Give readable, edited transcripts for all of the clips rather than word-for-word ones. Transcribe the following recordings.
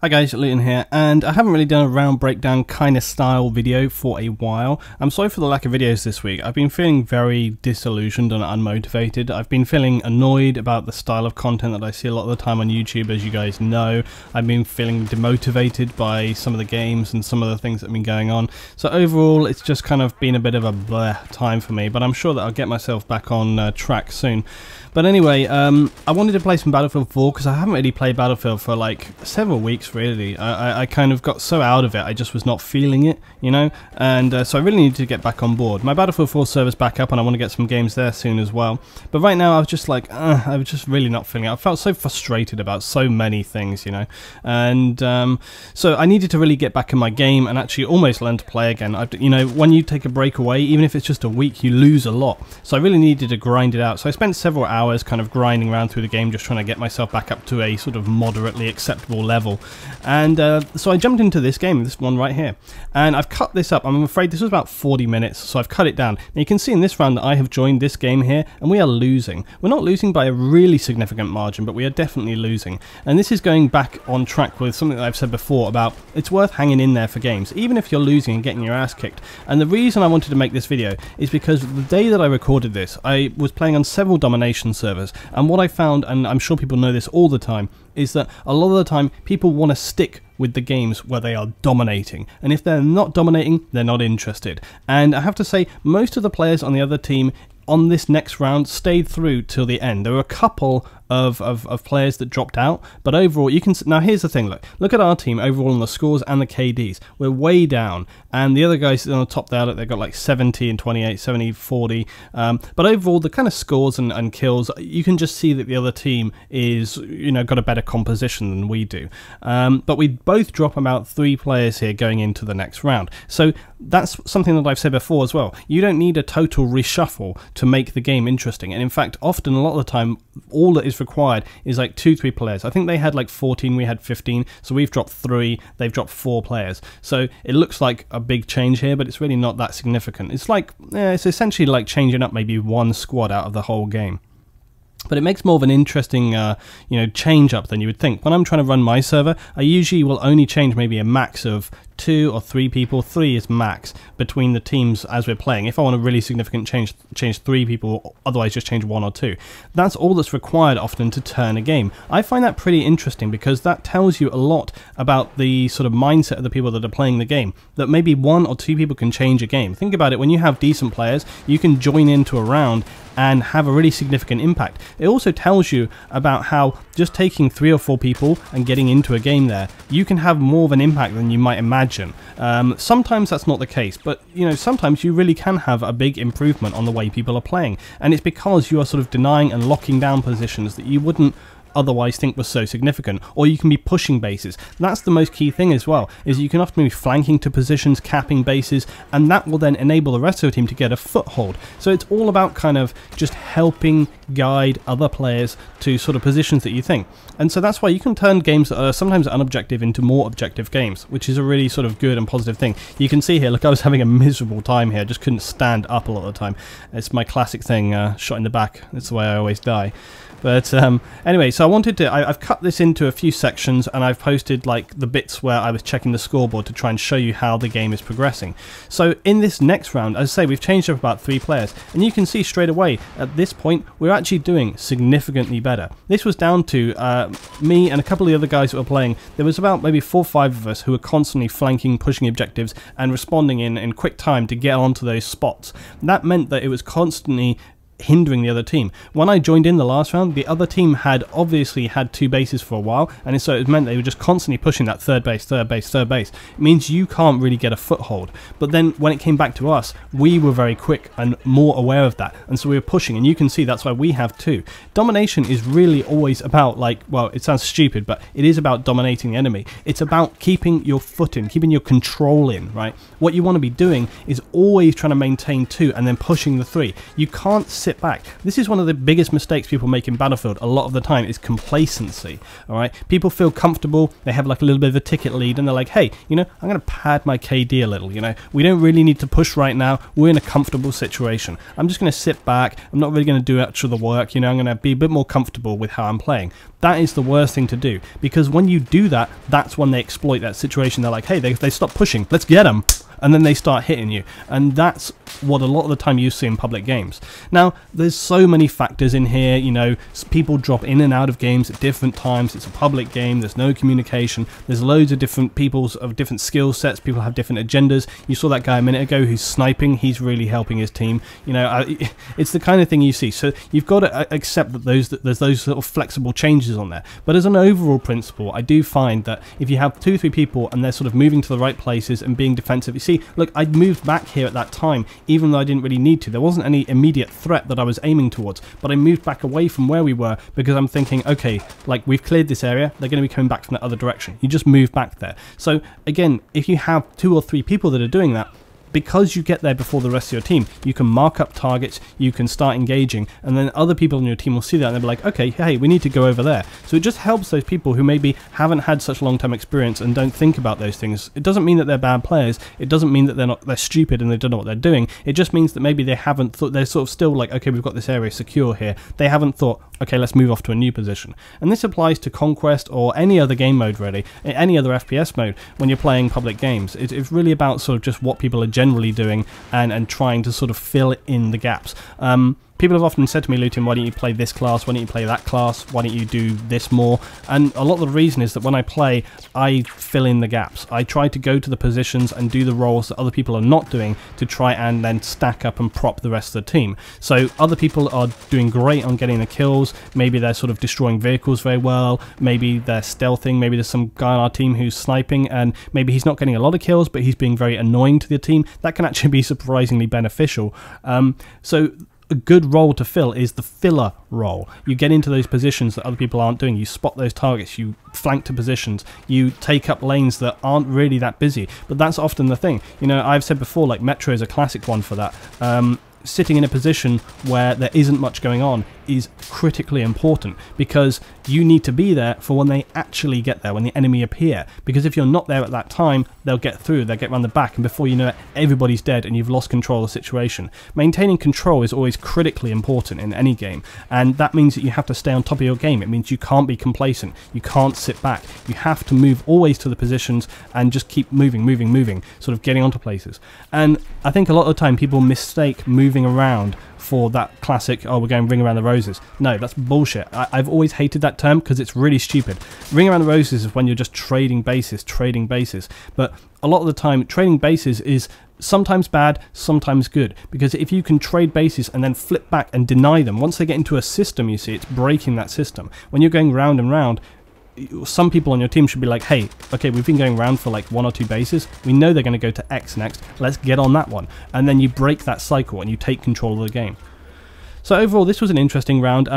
Hi guys, Luton here, and I haven't really done a round breakdown kind of style video for a while. I'm sorry for the lack of videos this week. I've been feeling very disillusioned and unmotivated. I've been feeling annoyed about the style of content that I see a lot of the time on YouTube, as you guys know. I've been feeling demotivated by some of the games and some of the things that have been going on. So overall, it's just kind of been a bit of a bleh time for me, but I'm sure that I'll get myself back on track soon. But anyway, I wanted to play some Battlefield 4 because I haven't really played Battlefield for like several weeks really. I kind of got so out of it, I just was not feeling it, you know, and so I really needed to get back on board. My Battlefield 4 server's back up and I want to get some games there soon as well. But right now I was just like, I was just really not feeling it. I felt so frustrated about so many things, you know, and so I needed to really get back in my game and actually almost learn to play again. You know, when you take a break away, even if it's just a week, you lose a lot. So I really needed to grind it out. So I spent several hours kind of grinding around through the game, just trying to get myself back up to a sort of moderately acceptable level. And so I jumped into this game, this one right here, and I've cut this up. I'm afraid this was about 40 minutes, so I've cut it down. Now you can see in this round that I have joined this game here, and we are losing. We're not losing by a really significant margin, but we are definitely losing. And this is going back on track with something that I've said before about it's worth hanging in there for games, even if you're losing and getting your ass kicked. And the reason I wanted to make this video is because the day that I recorded this, I was playing on several domination servers, and what I found, and I'm sure people know this all the time, is that a lot of the time people want to stick with the games where they are dominating, and if they're not dominating, they're not interested. And I have to say, most of the players on the other team on this next round stayed through till the end. There were a couple of players that dropped out, but overall you can now here's the thing, look at our team overall on the scores and the KDs. We're way down, and the other guys on the top there, they've got like 70 and 28, 70, 40, but overall the kind of scores and kills, you can just see that the other team is, you know, got a better composition than we do. But we both drop about 3 players here going into the next round, so that's something that I've said before as well. You don't need a total reshuffle to make the game interesting, and in fact often a lot of the time all that is required is like 2-3 players. I think they had like 14, we had 15, so we've dropped 3, they've dropped 4 players. So it looks like a big change here, but it's really not that significant. It's like, it's essentially like changing up maybe 1 squad out of the whole game. But it makes more of an interesting, you know, change up than you would think. When I'm trying to run my server, I usually will only change maybe a max of 2 or 3 people. 3 is max between the teams as we're playing. If I want a really significant change 3 people, otherwise just change 1 or 2. That's all that's required often to turn a game. I find that pretty interesting because that tells you a lot about the sort of mindset of the people that are playing the game, that maybe 1 or 2 people can change a game. Think about it, when you have decent players, you can join into a round and have a really significant impact. It also tells you about how just taking 3 or 4 people and getting into a game there, you can have more of an impact than you might imagine. Sometimes that's not the case, but you know, sometimes you really can have a big improvement on the way people are playing, and it's because you are sort of denying and locking down positions that you wouldn't otherwise think was so significant, or you can be pushing bases. That's the most key thing as well, is you can often be flanking to positions, capping bases, and that will then enable the rest of the team to get a foothold. So it's all about kind of just helping guide other players to sort of positions that you think. And so that's why you can turn games that are sometimes unobjective into more objective games, which is a really sort of good and positive thing. You can see here, look, I was having a miserable time here, just couldn't stand up a lot of the time. It's my classic thing, shot in the back, that's the way I always die. But anyway, so I wanted to, I've cut this into a few sections, and I've posted like the bits where I was checking the scoreboard to try and show you how the game is progressing. So in this next round, as I say, we've changed up about 3 players, and you can see straight away at this point we're actually doing significantly better. This was down to me and a couple of the other guys that were playing. There was about maybe 4 or 5 of us who were constantly flanking, pushing objectives, and responding in quick time to get onto those spots. That meant that it was constantly hindering the other team. When I joined in the last round, the other team had obviously had 2 bases for a while, and so it meant they were just constantly pushing that third base, third base, third base. It means you can't really get a foothold. But then when it came back to us, we were very quick and more aware of that, and so we were pushing, and you can see that's why we have 2. Domination is really always about, like, well, it sounds stupid, but it is about dominating the enemy. It's about keeping your foot in, keeping your control in, right? What you want to be doing is always trying to maintain 2 and then pushing the 3. You can't sit sit back. This is one of the biggest mistakes people make in Battlefield a lot of the time, is complacency. All right, people feel comfortable, they have like a little bit of a ticket lead, and they're like, hey, you know, I'm going to pad my KD a little, you know, we don't really need to push right now, we're in a comfortable situation. I'm just going to sit back, I'm not really going to do much of the work, you know, I'm going to be a bit more comfortable with how I'm playing. That is the worst thing to do, because when you do that, that's when they exploit that situation. They're like, hey, they stop pushing, let's get them. And then they start hitting you, and that's what a lot of the time you see in public games. Now, there's so many factors in here, you know, people drop in and out of games at different times, it's a public game, there's no communication, there's loads of different people's of different skill sets, people have different agendas. You saw that guy a minute ago who's sniping, he's really helping his team, you know, it's the kind of thing you see. So you've got to accept that there's those sort of flexible changes on there. But as an overall principle, I do find that if you have 2 or 3 people and they're sort of moving to the right places and being defensive, you see, look, I moved back here at that time, even though I didn't really need to. There wasn't any immediate threat that I was aiming towards, but I moved back away from where we were because I'm thinking, okay, like, we've cleared this area, they're going to be coming back from the other direction. You just move back there. So again, if you have 2 or 3 people that are doing that, because you get there before the rest of your team, you can mark up targets, you can start engaging, and then other people on your team will see that and they'll be like, okay, hey, we need to go over there. So it just helps those people who maybe haven't had such long-term experience and don't think about those things. It doesn't mean that they're bad players, it doesn't mean that they're stupid and they don't know what they're doing. It just means that maybe they haven't thought, they're sort of still like, okay, we've got this area secure here. They haven't thought, okay, let's move off to a new position. And this applies to Conquest or any other game mode, really, any other FPS mode when you're playing public games. It's really about sort of just what people are generally doing and trying to sort of fill in the gaps. People have often said to me, Luton, why don't you play this class, why don't you play that class, why don't you do this more? And a lot of the reason is that when I play, I fill in the gaps. I try to go to the positions and do the roles that other people are not doing to try and then stack up and prop the rest of the team. So other people are doing great on getting the kills, maybe they're sort of destroying vehicles very well, maybe they're stealthing, maybe there's some guy on our team who's sniping and maybe he's not getting a lot of kills but he's being very annoying to the team. That can actually be surprisingly beneficial. So a good role to fill is the filler role. You get into those positions that other people aren't doing, you spot those targets, you flank to positions, you take up lanes that aren't really that busy. But that's often the thing. You know, I've said before, like Metro is a classic one for that. Sitting in a position where there isn't much going on is critically important, because you need to be there for when they actually get there, when the enemy appear, because if you're not there at that time, they'll get through, they'll get around the back, and before you know it, everybody's dead and you've lost control of the situation. Maintaining control is always critically important in any game, and that means that you have to stay on top of your game. It means you can't be complacent, you can't sit back, you have to move always to the positions and just keep moving, sort of getting onto places. And I think a lot of the time people mistake moving around for that classic, oh, we're going ring around the roses. No, that's bullshit. I've always hated that term because it's really stupid. Ring around the roses is when you're just trading bases. But a lot of the time, trading bases is sometimes bad, sometimes good, because if you can trade bases and then flip back and deny them, once they get into a system, you see, it's breaking that system. When you're going round and round, some people on your team should be like, hey, okay, we've been going around for like 1 or 2 bases, we know they're going to go to X next, let's get on that one. And then you break that cycle and you take control of the game. So overall, this was an interesting round.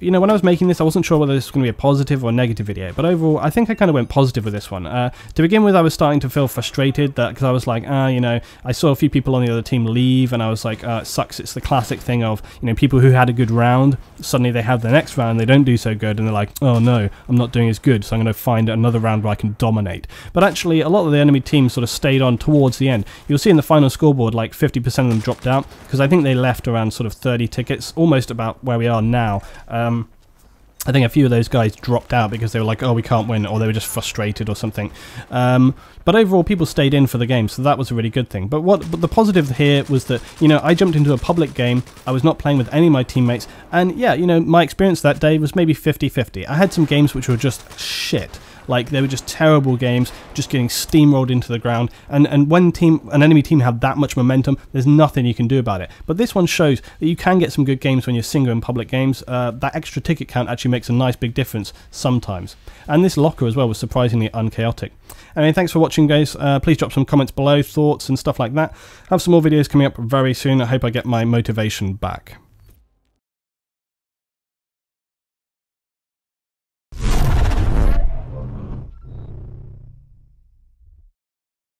You know, when I was making this, I wasn't sure whether this was going to be a positive or a negative video, but overall, I think I kind of went positive with this one. To begin with, I was starting to feel frustrated because I was like, you know, I saw a few people on the other team leave, and I was like, it sucks. It's the classic thing of, you know, people who had a good round, suddenly they have the next round, they don't do so good, and they're like, oh no, I'm not doing as good, so I'm going to find another round where I can dominate. But actually, a lot of the enemy teams sort of stayed on towards the end. You'll see in the final scoreboard, like 50% of them dropped out, because I think they left around sort of 30 tickets, almost about where we are now. I think a few of those guys dropped out because they were like, oh, we can't win, or they were just frustrated or something. But overall, people stayed in for the game, so that was a really good thing. But the positive here was that, you know, I jumped into a public game, I was not playing with any of my teammates, and yeah, you know, my experience that day was maybe 50-50. I had some games which were just shit. Like, they were just terrible games, just getting steamrolled into the ground, and when an enemy team have that much momentum, there's nothing you can do about it. But this one shows that you can get some good games when you're single in public games. That extra ticket count actually makes a nice big difference sometimes. And this locker as well was surprisingly unchaotic. Anyway, thanks for watching, guys. Please drop some comments below, thoughts and stuff like that. I have some more videos coming up very soon. I hope I get my motivation back.